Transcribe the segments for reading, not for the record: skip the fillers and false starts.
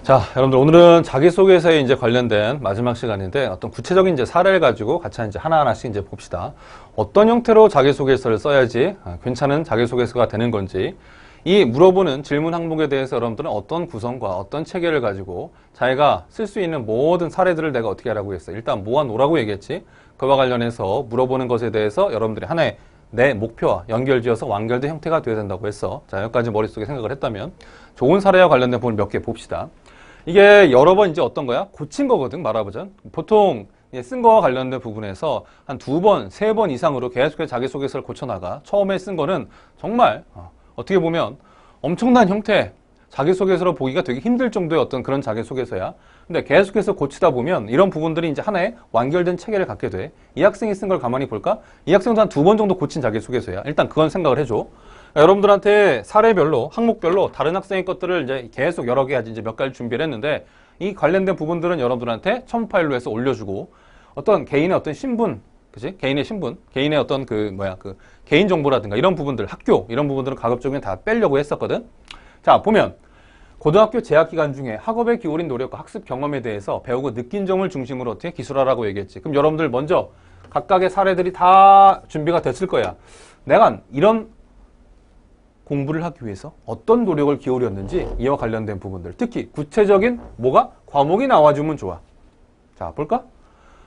자, 여러분들 오늘은 자기소개서에 이제 관련된 마지막 시간인데 어떤 구체적인 이제 사례를 가지고 같이 이제 하나하나씩 이제 봅시다. 어떤 형태로 자기소개서를 써야지 괜찮은 자기소개서가 되는 건지, 이 물어보는 질문 항목에 대해서 여러분들은 어떤 구성과 어떤 체계를 가지고 자기가 쓸 수 있는 모든 사례들을 내가 어떻게 하라고 했어. 일단 모아놓으라고 얘기했지. 그와 관련해서 물어보는 것에 대해서 여러분들이 하나의 내 목표와 연결지어서 완결된 형태가 되어야 된다고 했어. 자, 여기까지 머릿속에 생각을 했다면 좋은 사례와 관련된 부분 몇 개 봅시다. 이게 여러 번 이제 어떤 거야? 고친 거거든, 말하자면. 보통 쓴 거와 관련된 부분에서 한 2번, 3번 이상으로 계속해서 자기소개서를 고쳐나가. 처음에 쓴 거는 정말 어떻게 보면 엄청난 형태, 자기소개서로 보기가 되게 힘들 정도의 어떤 그런 자기소개서야. 근데 계속해서 고치다 보면 이런 부분들이 이제 하나의 완결된 체계를 갖게 돼. 이 학생이 쓴 걸 가만히 볼까? 이 학생도 한 2번 정도 고친 자기소개서야. 일단 그건 생각을 해줘. 여러분들한테 사례별로, 항목별로 다른 학생의 것들을 이제 계속 여러 개 이제 몇 가지 준비를 했는데, 이 관련된 부분들은 여러분들한테 첨부 파일로 해서 올려주고, 어떤 개인의 어떤 신분, 그치? 개인의 신분, 개인의 어떤 개인 정보라든가 이런 부분들, 학교, 이런 부분들은 가급적이면 다 빼려고 했었거든? 자, 보면, 고등학교 재학 기간 중에 학업에 기울인 노력과 학습 경험에 대해서 배우고 느낀 점을 중심으로 어떻게 기술하라고 얘기했지. 그럼 여러분들 먼저 각각의 사례들이 다 준비가 됐을 거야. 내가 이런 공부를 하기 위해서 어떤 노력을 기울였는지 이와 관련된 부분들, 특히 구체적인 과목이 나와주면 좋아. 자, 볼까?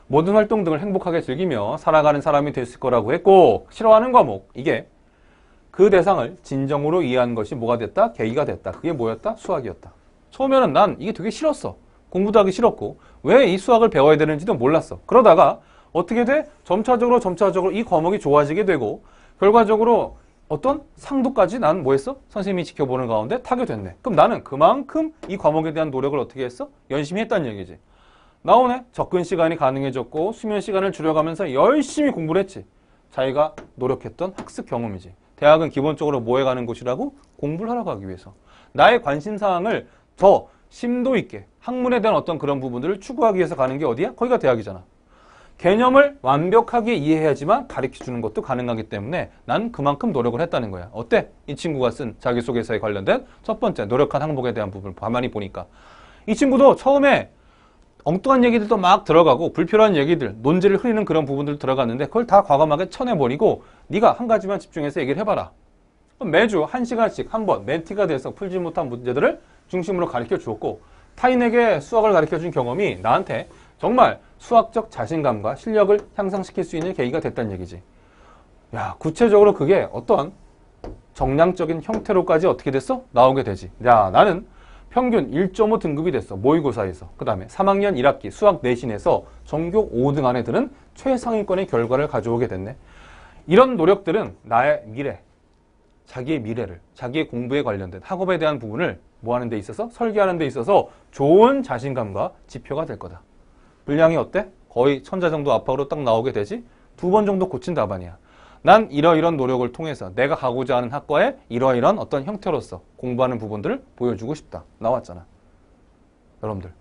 모든 활동 등을 행복하게 즐기며 살아가는 사람이 됐을 거라고 했고, 싫어하는 과목, 이게 그 대상을 진정으로 이해한 것이 뭐가 됐다? 계기가 됐다. 그게 뭐였다? 수학이었다. 처음에는 난 이게 되게 싫었어. 공부도 하기 싫었고 왜 이 수학을 배워야 되는지도 몰랐어. 그러다가 어떻게 돼? 점차적으로 이 과목이 좋아지게 되고, 결과적으로 어떤 상도까지 난 뭐 했어? 선생님이 지켜보는 가운데 타게 됐네. 그럼 나는 그만큼 이 과목에 대한 노력을 어떻게 했어? 열심히 했다는 얘기지. 나오네. 접근 시간이 가능해졌고 수면 시간을 줄여가면서 열심히 공부를 했지. 자기가 노력했던 학습 경험이지. 대학은 기본적으로 뭐 해가는 곳이라고? 공부를 하러 가기 위해서. 나의 관심사항을 더 심도 있게 학문에 대한 어떤 그런 부분들을 추구하기 위해서 가는 게 어디야? 거기가 대학이잖아. 개념을 완벽하게 이해해야지만 가르쳐주는 것도 가능하기 때문에 난 그만큼 노력을 했다는 거야. 어때? 이 친구가 쓴 자기소개서에 관련된 첫 번째 노력한 항목에 대한 부분을 가만히 보니까 이 친구도 처음에 엉뚱한 얘기들도 막 들어가고 불필요한 얘기들, 논지를 흐리는 그런 부분들 들어갔는데 그걸 다 과감하게 쳐내버리고 네가 한 가지만 집중해서 얘기를 해봐라. 매주 1시간씩 한 번 멘티가 돼서 풀지 못한 문제들을 중심으로 가르쳐 주었고, 타인에게 수학을 가르쳐 준 경험이 나한테 정말 수학적 자신감과 실력을 향상시킬 수 있는 계기가 됐다는 얘기지. 야, 구체적으로 그게 어떤 정량적인 형태로까지 어떻게 됐어? 나오게 되지. 야, 나는 평균 1.5 등급이 됐어. 모의고사에서. 그 다음에 3학년 1학기 수학 내신에서 전교 5등 안에 드는 최상위권의 결과를 가져오게 됐네. 이런 노력들은 나의 미래, 자기의 미래를, 자기의 공부에 관련된 학업에 대한 부분을 뭐 하는 데 있어서? 설계하는 데 있어서 좋은 자신감과 지표가 될 거다. 분량이 어때? 거의 1000자 정도 압박으로 딱 나오게 되지? 2번 정도 고친 답안이야. 난 이러이런 노력을 통해서 내가 가고자 하는 학과에 이러이런 어떤 형태로서 공부하는 부분들을 보여주고 싶다. 나왔잖아. 여러분들,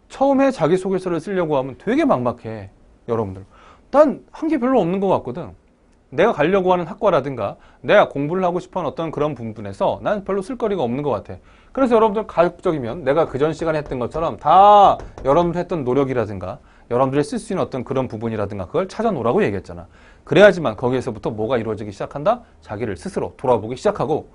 처음에 자기소개서를 쓰려고 하면 되게 막막해. 여러분들, 난 한 게 별로 없는 것 같거든. 내가 가려고 하는 학과라든가 내가 공부를 하고 싶어하는 어떤 그런 부분에서 난 별로 쓸거리가 없는 것 같아. 그래서 여러분들 가급적이면 내가 그전 시간에 했던 것처럼 다 여러분들 했던 노력이라든가 여러분들이 쓸 수 있는 어떤 그런 부분이라든가 그걸 찾아놓으라고 얘기했잖아. 그래야지만 거기에서부터 뭐가 이루어지기 시작한다? 자기를 스스로 돌아보기 시작하고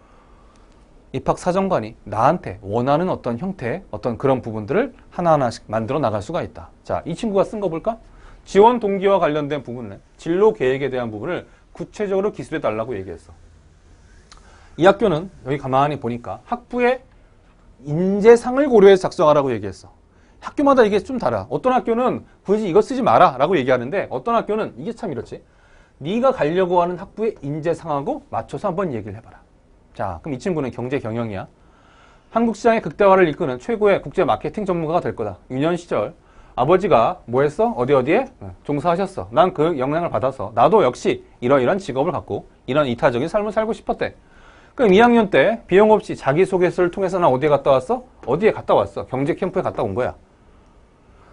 입학사정관이 나한테 원하는 어떤 형태의 어떤 그런 부분들을 하나하나씩 만들어 나갈 수가 있다. 자, 이 친구가 쓴 거 볼까? 지원 동기와 관련된 부분을, 진로 계획에 대한 부분을 구체적으로 기술해 달라고 얘기했어. 이 학교는 여기 가만히 보니까 학부의 인재상을 고려해서 작성하라고 얘기했어. 학교마다 이게 좀 달라. 어떤 학교는 굳이 이거 쓰지 마라 라고 얘기하는데 어떤 학교는 이게 참 이렇지. 네가 가려고 하는 학부의 인재상하고 맞춰서 한번 얘기를 해봐라. 자, 그럼 이 친구는 경제 경영이야. 한국 시장의 극대화를 이끄는 최고의 국제 마케팅 전문가가 될 거다. 유년 시절 아버지가 뭐 했어? 어디에 종사하셨어. 난 그 영향을 받아서 나도 역시 이러이런 직업을 갖고 이런 이타적인 삶을 살고 싶었대. 그럼 2학년 때 비용 없이 자기소개서를 통해서 난 어디에 갔다 왔어? 어디에 갔다 왔어? 경제 캠프에 갔다 온 거야.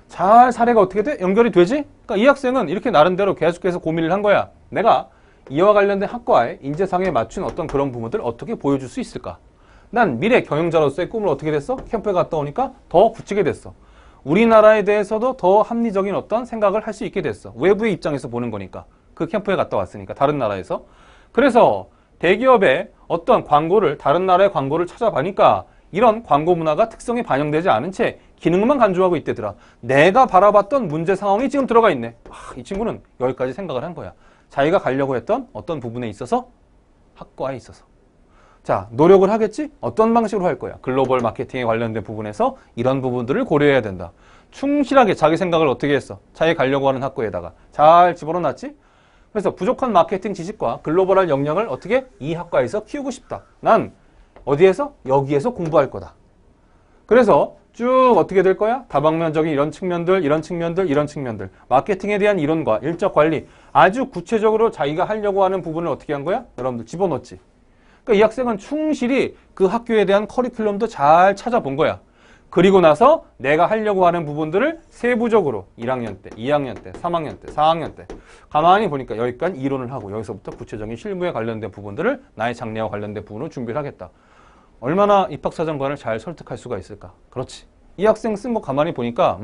잘 사례가 어떻게 돼? 연결이 되지? 그러니까 이 학생은 이렇게 나름대로 계속해서 고민을 한 거야. 내가 이와 관련된 학과의 인재상에 맞춘 어떤 그런 부분들을 어떻게 보여줄 수 있을까? 난 미래 경영자로서의 꿈을 어떻게 됐어? 캠프에 갔다 오니까 더 굳히게 됐어. 우리나라에 대해서도 더 합리적인 어떤 생각을 할 수 있게 됐어. 외부의 입장에서 보는 거니까. 그 캠프에 갔다 왔으니까. 다른 나라에서. 그래서 대기업의 어떤 광고를, 다른 나라의 광고를 찾아보니까 이런 광고 문화가 특성이 반영되지 않은 채 기능만 간주하고 있대더라. 내가 바라봤던 문제 상황이 지금 들어가 있네. 이 친구는 여기까지 생각을 한 거야. 자기가 가려고 했던 어떤 부분에 있어서, 학과에 있어서. 자, 노력을 하겠지? 어떤 방식으로 할 거야? 글로벌 마케팅에 관련된 부분에서 이런 부분들을 고려해야 된다. 충실하게 자기 생각을 어떻게 했어? 자기 가려고 하는 학과에다가 잘 집어넣어놨지? 그래서 부족한 마케팅 지식과 글로벌한 역량을 어떻게? 이 학과에서 키우고 싶다. 난 어디에서? 여기에서 공부할 거다. 그래서 쭉 어떻게 될 거야? 다방면적인 이런 측면들, 이런 측면들, 이런 측면들. 마케팅에 대한 이론과 일적 관리. 아주 구체적으로 자기가 하려고 하는 부분을 어떻게 한 거야? 여러분들 집어넣었지. 그러니까 이 학생은 충실히 그 학교에 대한 커리큘럼도 잘 찾아본 거야. 그리고 나서 내가 하려고 하는 부분들을 세부적으로 1학년 때, 2학년 때, 3학년 때, 4학년 때 가만히 보니까 여기까지 이론을 하고 여기서부터 구체적인 실무에 관련된 부분들을 나의 장래와 관련된 부분을 준비를 하겠다. 얼마나 입학사정관을 잘 설득할 수가 있을까? 그렇지. 이 학생 쓴 거 가만히 보니까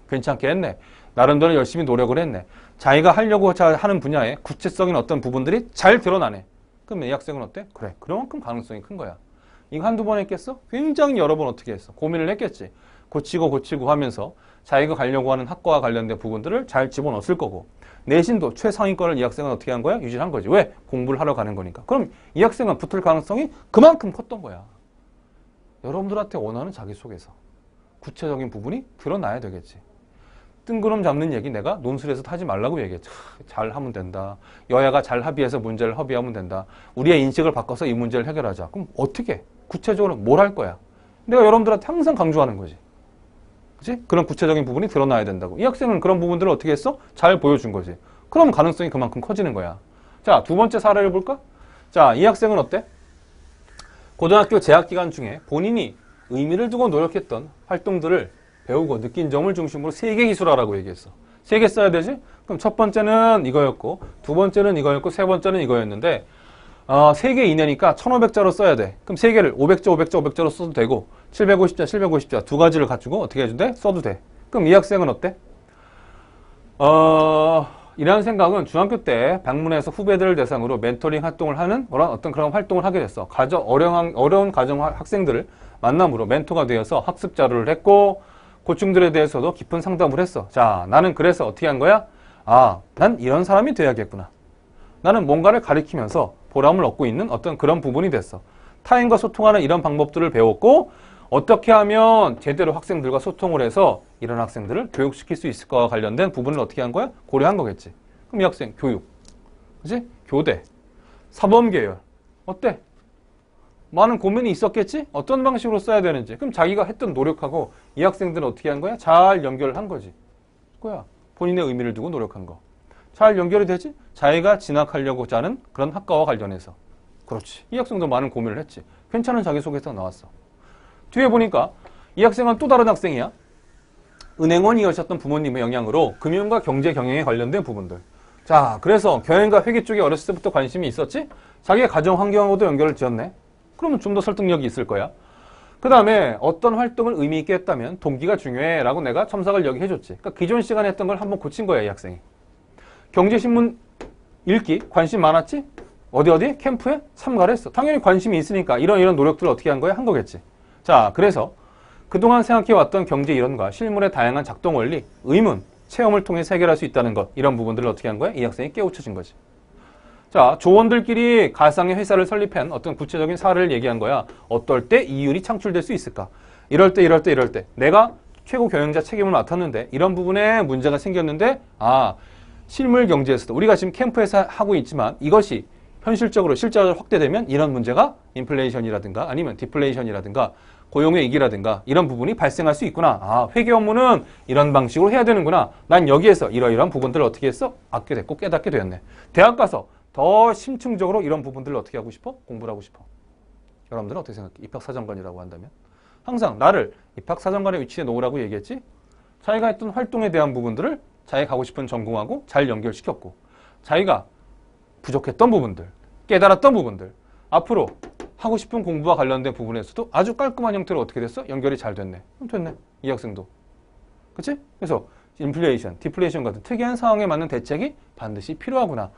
괜찮게 했네. 나름대로 열심히 노력을 했네. 자기가 하려고 하는 분야에 구체적인 어떤 부분들이 잘 드러나네. 그럼 이 학생은 어때? 그래, 그만큼 가능성이 큰 거야. 이거 한두 번 했겠어? 굉장히 여러 번 어떻게 했어? 고민을 했겠지. 고치고 하면서 자기가 가려고 하는 학과와 관련된 부분들을 잘 집어넣었을 거고, 내신도 최상위권을 이 학생은 어떻게 한 거야? 유지한 거지. 왜? 공부를 하러 가는 거니까. 그럼 이 학생은 붙을 가능성이 그만큼 컸던 거야. 여러분들한테 원하는 자기소개서. 구체적인 부분이 드러나야 되겠지. 뜬구름 잡는 얘기 내가 논술에서도 하지 말라고 얘기했죠. 잘 하면 된다. 여야가 잘 합의해서 문제를 협의하면 된다. 우리의 인식을 바꿔서 이 문제를 해결하자. 그럼 어떻게? 구체적으로 뭘 할 거야? 내가 여러분들한테 항상 강조하는 거지. 그치? 그런 구체적인 부분이 드러나야 된다고. 이 학생은 그런 부분들을 어떻게 했어? 잘 보여준 거지. 그럼 가능성이 그만큼 커지는 거야. 자, 두 번째 사례를 볼까? 자, 이 학생은 어때? 고등학교 재학 기간 중에 본인이 의미를 두고 노력했던 활동들을 배우고 느낀 점을 중심으로 3개 기술하라고 얘기했어. 3개 써야 되지? 그럼 첫 번째는 이거였고, 두 번째는 이거였고, 세 번째는 이거였는데 3개 이내니까 1500자로 써야 돼. 그럼 3개를 500자 써도 되고 750자 두 가지를 갖추고 어떻게 해준대? 써도 돼. 그럼 이 학생은 어때? 이런 생각은 중학교 때 방문해서 후배들을 대상으로 멘토링 활동을 하는 어떤 그런 활동을 하게 됐어. 어려운 가정 학생들을 만남으로 멘토가 되어서 학습 자료를 했고, 고충들에 대해서도 깊은 상담을 했어. 자, 나는 그래서 어떻게 한 거야? 난 이런 사람이 돼야겠구나. 나는 뭔가를 가리키면서 보람을 얻고 있는 어떤 그런 부분이 됐어. 타인과 소통하는 이런 방법들을 배웠고, 어떻게 하면 제대로 학생들과 소통을 해서 이런 학생들을 교육시킬 수 있을까와 관련된 부분을 어떻게 한 거야? 고려한 거겠지. 그럼 이 학생 교육, 그치? 교대, 사범계열 어때? 많은 고민이 있었겠지? 어떤 방식으로 써야 되는지. 그럼 자기가 했던 노력하고 이 학생들은 어떻게 한 거야? 잘 연결을 한 거지. 그거야. 본인의 의미를 두고 노력한 거. 잘 연결이 되지? 자기가 진학하려고자 하는 그런 학과와 관련해서. 그렇지. 이 학생도 많은 고민을 했지. 괜찮은 자기소개서가 나왔어. 뒤에 보니까 이 학생은 또 다른 학생이야. 은행원이셨던 부모님의 영향으로 금융과 경제 경영에 관련된 부분들. 자, 그래서 경영과 회계 쪽에 어렸을 때부터 관심이 있었지? 자기의 가정 환경하고도 연결을 지었네. 그러면 좀 더 설득력이 있을 거야. 그 다음에 어떤 활동을 의미 있게 했다면 동기가 중요해 라고 내가 첨삭을 여기 해줬지. 그러니까 기존 시간에 했던 걸 한번 고친 거야, 이 학생이. 경제신문 읽기 관심 많았지? 어디 캠프에 참가를 했어. 당연히 관심이 있으니까 이런 노력들을 어떻게 한 거야? 한 거겠지. 자, 그래서 그동안 생각해왔던 경제 이론과 실물의 다양한 작동 원리, 의문, 체험을 통해 해결할 수 있다는 것, 이런 부분들을 어떻게 한 거야? 이 학생이 깨우쳐진 거지. 자, 조원들끼리 가상의 회사를 설립한 어떤 구체적인 사례를 얘기한 거야. 어떨 때 이윤이 창출될 수 있을까? 이럴 때. 내가 최고 경영자 책임을 맡았는데 이런 부분에 문제가 생겼는데 실물 경제에서도 우리가 지금 캠프에서 하고 있지만 이것이 현실적으로 실제로 확대되면 이런 문제가 인플레이션이라든가 아니면 디플레이션이라든가 고용의 위기라든가 이런 부분이 발생할 수 있구나. 회계 업무는 이런 방식으로 해야 되는구나. 난 여기에서 이러이러한 부분들을 어떻게 했어? 알게 됐고 깨닫게 되었네. 대학 가서 더 심층적으로 이런 부분들을 어떻게 하고 싶어? 공부를 하고 싶어. 여러분들은 어떻게 생각해? 입학사정관이라고 한다면? 항상 나를 입학사정관의 위치에 놓으라고 얘기했지? 자기가 했던 활동에 대한 부분들을 자기가 가고 싶은 전공하고 잘 연결시켰고, 자기가 부족했던 부분들, 깨달았던 부분들, 앞으로 하고 싶은 공부와 관련된 부분에서도 아주 깔끔한 형태로 어떻게 됐어? 연결이 잘 됐네. 그럼 됐네. 이 학생도. 그치? 그래서 인플레이션, 디플레이션 같은 특이한 상황에 맞는 대책이 반드시 필요하구나.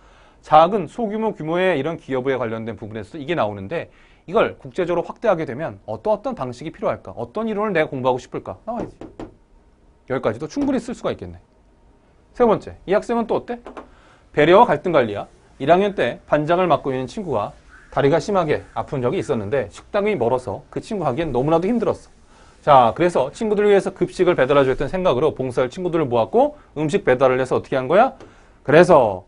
작은 소규모 규모의 이런 기여부에 관련된 부분에서 이게 나오는데 이걸 국제적으로 확대하게 되면 어떤 방식이 필요할까? 어떤 이론을 내가 공부하고 싶을까? 나와야지. 여기까지도 충분히 쓸 수가 있겠네. 세 번째, 이 학생은 또 어때? 배려와 갈등 관리야. 1학년 때 반장을 맡고 있는 친구가 다리가 심하게 아픈 적이 있었는데 식당이 멀어서 그 친구 하기엔 너무나도 힘들었어. 자, 그래서 친구들을 위해서 급식을 배달해줬던 생각으로 봉사할 친구들을 모았고 음식 배달을 해서 어떻게 한 거야? 그래서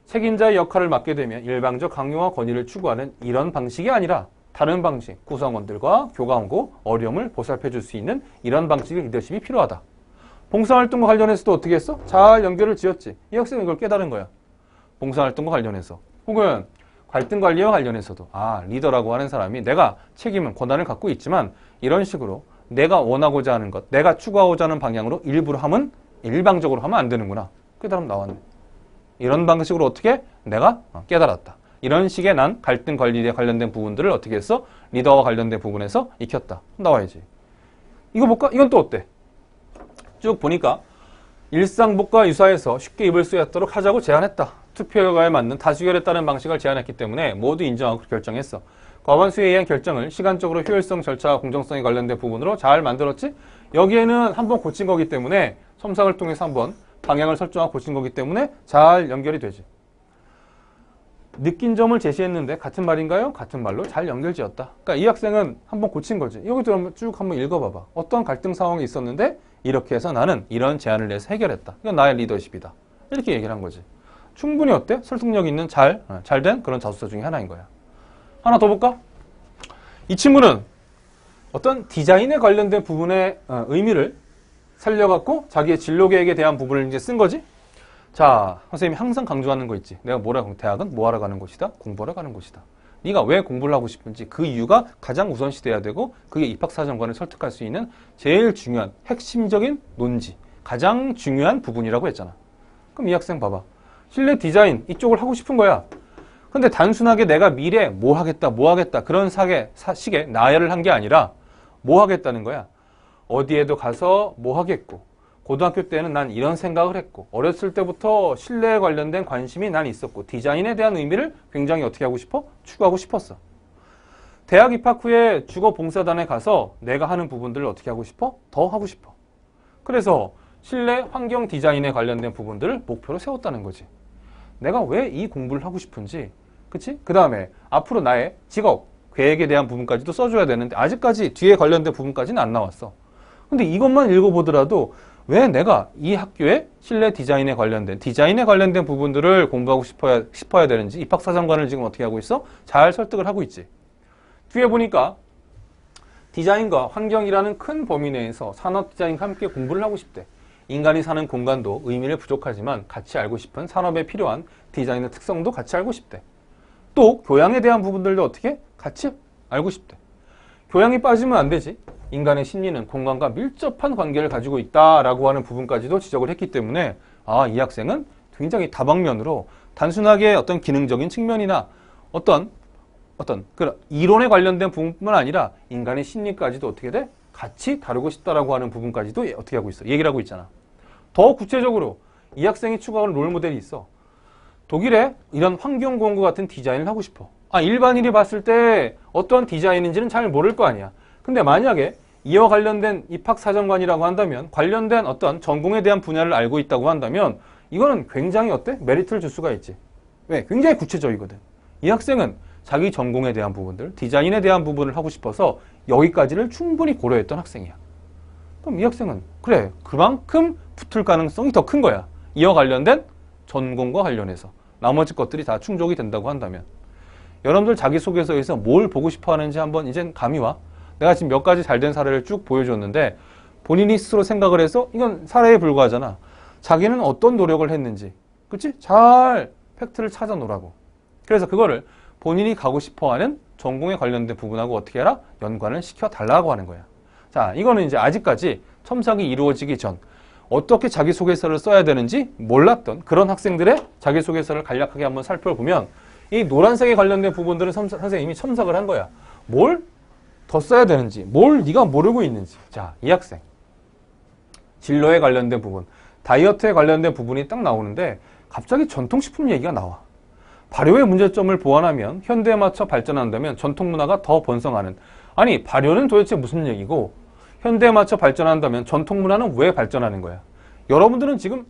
책임자의 역할을 맡게 되면 일방적 강요와 권위를 추구하는 이런 방식이 아니라 다른 방식, 구성원들과 교감하고 어려움을 보살펴 줄 수 있는 이런 방식의 리더십이 필요하다. 봉사활동과 관련해서도 어떻게 했어? 잘 연결을 지었지. 이 학생은 이걸 깨달은 거야. 봉사활동과 관련해서. 혹은 갈등관리와 관련해서도 리더라고 하는 사람이 내가 책임은 권한을 갖고 있지만 이런 식으로 내가 원하고자 하는 것, 내가 추구하고자 하는 방향으로 일부러 하면 일방적으로 하면 안 되는구나. 깨달음 나왔네. 이런 방식으로 어떻게? 내가 깨달았다. 이런 식의 난 갈등 관리에 관련된 부분들을 어떻게 했어? 리더와 관련된 부분에서 익혔다. 나와야지. 이거 볼까? 이건 또 어때? 쭉 보니까 일상복과 유사해서 쉽게 입을 수 있도록 하자고 제안했다. 투표 결과에 맞는 다수결에 따른 방식을 제안했기 때문에 모두 인정하고 결정했어. 과반수에 의한 결정을 시간적으로 효율성, 절차와 공정성에 관련된 부분으로 잘 만들었지? 여기에는 한번 고친 거기 때문에 첨삭을 통해서 한번 방향을 설정하고 고친 거기 때문에 잘 연결이 되지. 느낀 점을 제시했는데 같은 말인가요? 같은 말로 잘 연결지었다. 그러니까 이 학생은 한번 고친 거지. 여기도 쭉 한번 읽어봐봐. 어떤 갈등 상황이 있었는데 이렇게 해서 나는 이런 제안을 내서 해결했다. 이건 나의 리더십이다. 이렇게 얘기를 한 거지. 충분히 어때? 설득력 있는 잘된 그런 자소서 중에 하나인 거야. 하나 더 볼까? 이 친구는 어떤 디자인에 관련된 부분의 의미를 살려갖고 자기의 진로 계획에 대한 부분을 이제 쓴 거지. 자, 선생님이 항상 강조하는 거 있지. 내가 대학은 뭐 하러 가는 곳이다? 공부하러 가는 곳이다. 네가 왜 공부를 하고 싶은지 그 이유가 가장 우선시 돼야 되고 그게 입학사정관을 설득할 수 있는 제일 중요한 핵심적인 논지, 가장 중요한 부분이라고 했잖아. 그럼 이 학생 봐봐. 실내 디자인 이쪽을 하고 싶은 거야. 근데 단순하게 내가 미래에 뭐 하겠다 그런 식의 나열을 한 게 아니라 뭐 하겠다는 거야. 어디에도 가서 뭐 하겠고 고등학교 때는 난 이런 생각을 했고 어렸을 때부터 실내에 관련된 관심이 난 있었고 디자인에 대한 의미를 굉장히 어떻게 하고 싶어? 추구하고 싶었어. 대학 입학 후에 주거 봉사단에 가서 내가 하는 부분들을 어떻게 하고 싶어? 더 하고 싶어. 그래서 실내 환경 디자인에 관련된 부분들을 목표로 세웠다는 거지. 내가 왜 이 공부를 하고 싶은지, 그치? 그 다음에 앞으로 나의 직업, 계획에 대한 부분까지도 써줘야 되는데 아직까지 뒤에 관련된 부분까지는 안 나왔어. 근데 이것만 읽어보더라도 왜 내가 이 학교의 실내 디자인에 관련된 부분들을 공부하고 싶어야 되는지 입학사정관을 지금 어떻게 하고 있어? 잘 설득을 하고 있지. 뒤에 보니까 디자인과 환경이라는 큰 범위 내에서 산업 디자인과 함께 공부를 하고 싶대. 인간이 사는 공간도 의미를 부족하지만 같이 알고 싶은 산업에 필요한 디자인의 특성도 같이 알고 싶대. 또 교양에 대한 부분들도 어떻게? 같이 알고 싶대. 교양이 빠지면 안 되지. 인간의 심리는 공간과 밀접한 관계를 가지고 있다라고 하는 부분까지도 지적을 했기 때문에 이 학생은 굉장히 다방면으로 단순하게 어떤 기능적인 측면이나 어떤 그 이론에 관련된 부분뿐만 아니라 인간의 심리까지도 어떻게 돼? 같이 다루고 싶다라고 하는 부분까지도 어떻게 하고 있어? 얘기를 하고 있잖아. 더 구체적으로 이 학생이 추구하는 롤모델이 있어. 독일에 이런 환경공학과 같은 디자인을 하고 싶어. 일반인이 봤을 때 어떤 디자인인지는 잘 모를 거 아니야. 근데 만약에 이와 관련된 입학사정관이라고 한다면 관련된 어떤 전공에 대한 분야를 알고 있다고 한다면 이거는 굉장히 어때? 메리트를 줄 수가 있지. 왜? 굉장히 구체적이거든. 이 학생은 자기 전공에 대한 부분들, 디자인에 대한 부분을 하고 싶어서 여기까지를 충분히 고려했던 학생이야. 그럼 이 학생은 그래, 그만큼 붙을 가능성이 더 큰 거야. 이와 관련된 전공과 관련해서 나머지 것들이 다 충족이 된다고 한다면 여러분들 자기소개서에서 뭘 보고 싶어 하는지 한번 이젠 감이 와. 내가 지금 몇 가지 잘된 사례를 쭉 보여줬는데 본인이 스스로 생각을 해서 이건 사례에 불과하잖아. 자기는 어떤 노력을 했는지, 그치? 잘 팩트를 찾아 놓으라고. 그래서 그거를 본인이 가고 싶어하는 전공에 관련된 부분하고 어떻게 해라? 연관을 시켜달라고 하는 거야. 자, 이거는 이제 아직까지 첨삭이 이루어지기 전 어떻게 자기소개서를 써야 되는지 몰랐던 그런 학생들의 자기소개서를 간략하게 한번 살펴보면 이 노란색에 관련된 부분들은 선생님이 첨삭을 한 거야. 뭘 더 써야 되는지, 뭘 네가 모르고 있는지. 자, 이 학생. 진로에 관련된 부분, 다이어트에 관련된 부분이 딱 나오는데 갑자기 전통식품 얘기가 나와. 발효의 문제점을 보완하면 현대에 맞춰 발전한다면 전통문화가 더 번성하는. 아니, 발효는 도대체 무슨 얘기고 현대에 맞춰 발전한다면 전통문화는 왜 발전하는 거야? 여러분들은 지금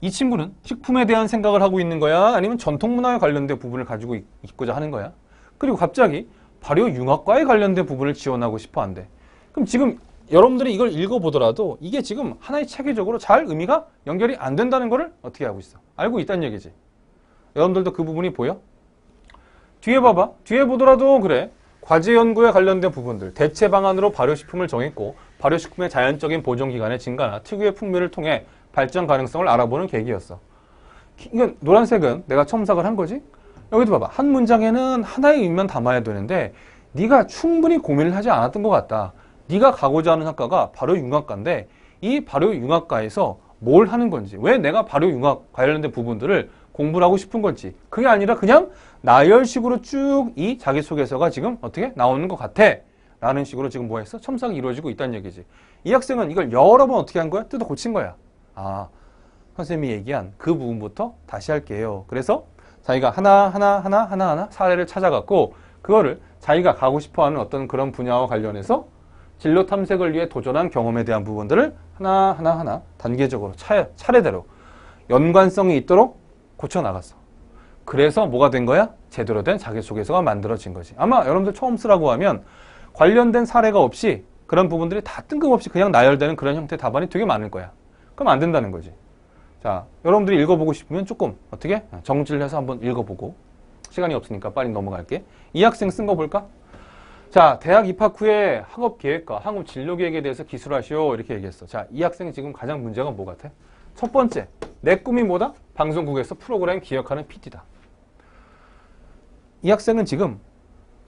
이 친구는 식품에 대한 생각을 하고 있는 거야? 아니면 전통문화에 관련된 부분을 가지고 있고자 하는 거야? 그리고 갑자기 발효융합과에 관련된 부분을 지원하고 싶어 한대. 그럼 지금 여러분들이 이걸 읽어보더라도 이게 지금 하나의 체계적으로 잘 의미가 연결이 안 된다는 거를 어떻게 하고 있어? 알고 있다는 얘기지. 여러분들도 그 부분이 보여? 뒤에 봐봐. 뒤에 보더라도 그래. 과제 연구에 관련된 부분들, 대체 방안으로 발효식품을 정했고 발효식품의 자연적인 보존기간의 증가나 특유의 풍미를 통해 발전 가능성을 알아보는 계기였어. 이건 노란색은 내가 첨삭을 한 거지? 여기도 봐봐. 한 문장에는 하나의 의미만 담아야 되는데 네가 충분히 고민을 하지 않았던 것 같다. 네가 가고자 하는 학과가 발효융합과인데 이 발효융합과에서 뭘 하는 건지, 왜 내가 발효융합 관련된 부분들을 공부를 하고 싶은 건지, 그게 아니라 그냥 나열식으로 쭉 이 자기소개서가 지금 어떻게 나오는 것 같아 라는 식으로 지금 뭐 했어? 첨삭이 이루어지고 있다는 얘기지. 이 학생은 이걸 여러 번 어떻게 한 거야? 뜯어 고친 거야. 아, 선생님이 얘기한 그 부분부터 다시 할게요. 그래서 자기가 하나 사례를 찾아갖고 그거를 자기가 가고 싶어하는 어떤 그런 분야와 관련해서 진로 탐색을 위해 도전한 경험에 대한 부분들을 하나 단계적으로 차례대로 연관성이 있도록 고쳐나갔어. 그래서 뭐가 된 거야? 제대로 된 자기소개서가 만들어진 거지. 아마 여러분들 처음 쓰라고 하면 관련된 사례가 없이 그런 부분들이 다 뜬금없이 그냥 나열되는 그런 형태의 답안이 되게 많을 거야. 그럼 안 된다는 거지. 자, 여러분들이 읽어보고 싶으면 조금 어떻게 정지를 해서 한번 읽어보고, 시간이 없으니까 빨리 넘어갈게. 이 학생 쓴 거 볼까? 자, 대학 입학 후에 학업계획과 학업진로계획에 대해서 기술하시오 이렇게 얘기했어. 자, 이 학생이 지금 가장 문제가 뭐 같아? 첫 번째, 내 꿈이 뭐다? 방송국에서 프로그램 기획하는 PD다. 이 학생은 지금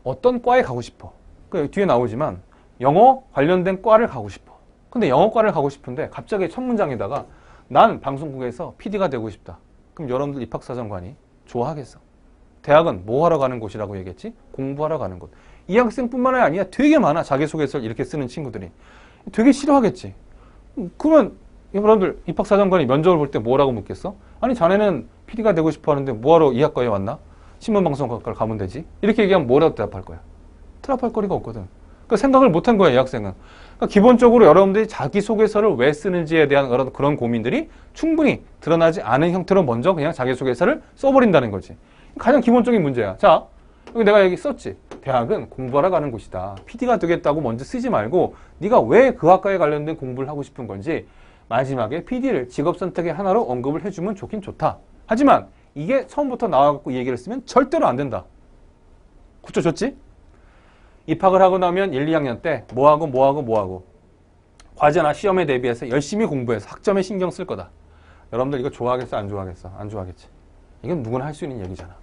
어떤 과에 가고 싶어? 그 뒤에 나오지만 영어 관련된 과를 가고 싶어. 근데 영어과를 가고 싶은데 갑자기 첫 문장에다가 난 방송국에서 PD가 되고 싶다. 그럼 여러분들 입학사정관이 좋아하겠어? 대학은 뭐 하러 가는 곳이라고 얘기했지? 공부하러 가는 곳. 이 학생뿐만 아니라 되게 많아. 자기소개서를 이렇게 쓰는 친구들이. 되게 싫어하겠지. 그러면 여러분들 입학사정관이 면접을 볼 때 뭐라고 묻겠어? 아니, 자네는 PD가 되고 싶어 하는데 뭐하러 이 학과에 왔나? 신문방송학과를 가면 되지. 이렇게 얘기하면 뭐라고 대답할 거야? 대답할 거리가 없거든. 그러니까 생각을 못한 거야, 이 학생은. 그러니까 기본적으로 여러분들이 자기소개서를 왜 쓰는지에 대한 그런 고민들이 충분히 드러나지 않은 형태로 먼저 그냥 자기소개서를 써버린다는 거지. 가장 기본적인 문제야. 자, 여기 내가 여기 썼지. 대학은 공부하러 가는 곳이다. PD가 되겠다고 먼저 쓰지 말고 네가 왜 그 학과에 관련된 공부를 하고 싶은 건지 마지막에 PD를 직업 선택의 하나로 언급을 해주면 좋긴 좋다. 하지만 이게 처음부터 나와갖고 이 얘기를 쓰면 절대로 안 된다. 고쳐줬지? 입학을 하고 나면 1, 2학년 때 뭐하고 과제나 시험에 대비해서 열심히 공부해서 학점에 신경 쓸 거다. 여러분들 이거 좋아하겠어? 안 좋아하겠어? 안 좋아하겠지? 이건 누구나 할 수 있는 얘기잖아.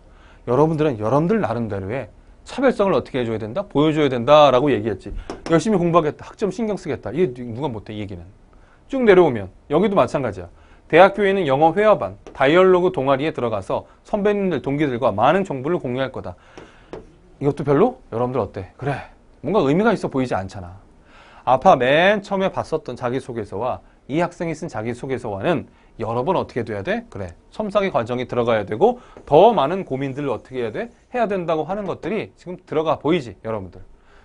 여러분들은 여러분들 나름대로의 차별성을 어떻게 해줘야 된다? 보여줘야 된다라고 얘기했지. 열심히 공부하겠다. 학점 신경 쓰겠다. 이게 누가 못해, 이 얘기는. 쭉 내려오면 여기도 마찬가지야. 대학교에는 영어 회화반, 다이얼로그 동아리에 들어가서 선배님들, 동기들과 많은 정보를 공유할 거다. 이것도 별로? 여러분들 어때? 그래, 뭔가 의미가 있어 보이지 않잖아. 아까 맨 처음에 봤었던 자기소개서와 이 학생이 쓴 자기소개서와는 여러 번 어떻게 돼야 돼? 그래, 첨삭의 과정이 들어가야 되고 더 많은 고민들을 어떻게 해야 돼? 해야 된다고 하는 것들이 지금 들어가 보이지, 여러분들.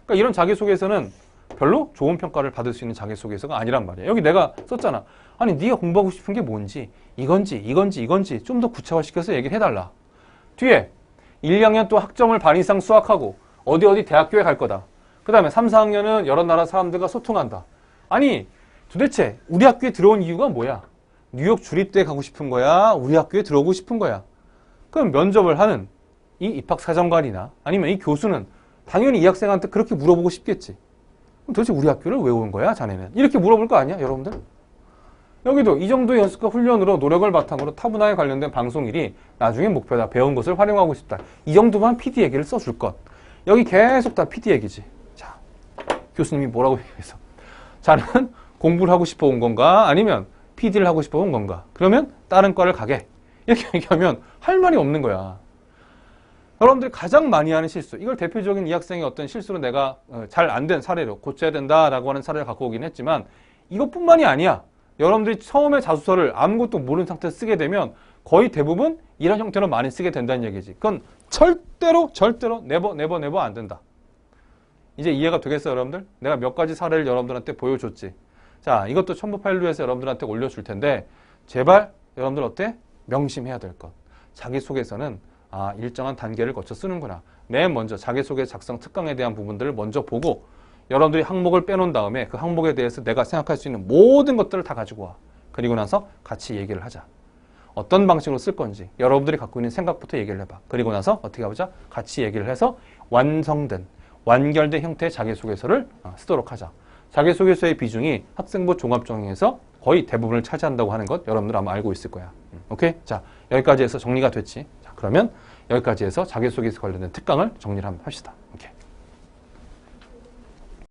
그러니까 이런 자기소개서는 별로 좋은 평가를 받을 수 있는 자기소개서가 아니란 말이야. 여기 내가 썼잖아. 아니, 네가 공부하고 싶은 게 뭔지, 이건지 좀 더 구체화시켜서 얘기를 해달라. 뒤에 1, 2학년 또 학점을 반 이상 수학하고 어디 대학교에 갈 거다. 그 다음에 3, 4학년은 여러 나라 사람들과 소통한다. 아니, 도대체 우리 학교에 들어온 이유가 뭐야? 뉴욕 주립대에 가고 싶은 거야? 우리 학교에 들어오고 싶은 거야? 그럼 면접을 하는 이 입학사정관이나 아니면 이 교수는 당연히 이 학생한테 그렇게 물어보고 싶겠지. 그럼 도대체 우리 학교를 왜 온 거야, 자네는? 이렇게 물어볼 거 아니야, 여러분들? 여기도 이 정도의 연습과 훈련으로 노력을 바탕으로 타문화에 관련된 방송일이 나중에 목표다. 배운 것을 활용하고 싶다. 이 정도만 PD 얘기를 써줄 것. 여기 계속 다 PD 얘기지. 자, 교수님이 뭐라고 얘기해서. 자는 공부를 하고 싶어 온 건가? 아니면 PD를 하고 싶어 온 건가? 그러면 다른 과를 가게. 이렇게 얘기하면 할 말이 없는 거야. 여러분들이 가장 많이 하는 실수, 이걸 대표적인 이 학생의 어떤 실수로 내가 잘 안 된 사례로 고쳐야 된다라고 하는 사례를 갖고 오긴 했지만 이것뿐만이 아니야. 여러분들이 처음에 자소서를 아무것도 모르는 상태에서 쓰게 되면 거의 대부분 이런 형태로 많이 쓰게 된다는 얘기지. 그건 절대로 네버 안 된다. 이제 이해가 되겠어요, 여러분들? 내가 몇 가지 사례를 여러분들한테 보여줬지. 자, 이것도 첨부 파일로 해서 여러분들한테 올려줄 텐데 제발 여러분들 어때? 명심해야 될 것. 자기소개서는 일정한 단계를 거쳐 쓰는구나. 맨 먼저 자기소개 작성 특강에 대한 부분들을 먼저 보고 여러분들이 항목을 빼놓은 다음에 그 항목에 대해서 내가 생각할 수 있는 모든 것들을 다 가지고 와. 그리고 나서 같이 얘기를 하자. 어떤 방식으로 쓸 건지 여러분들이 갖고 있는 생각부터 얘기를 해봐. 그리고 나서 어떻게 해보자? 같이 얘기를 해서 완결된 형태의 자기소개서를 쓰도록 하자. 자기소개서의 비중이 학생부 종합전형에서 거의 대부분을 차지한다고 하는 것 여러분들 아마 알고 있을 거야. 오케이? 자, 여기까지 해서 정리가 됐지. 자, 그러면 여기까지 해서 자기소개서 관련된 특강을 정리를 한번 합시다. 오케이.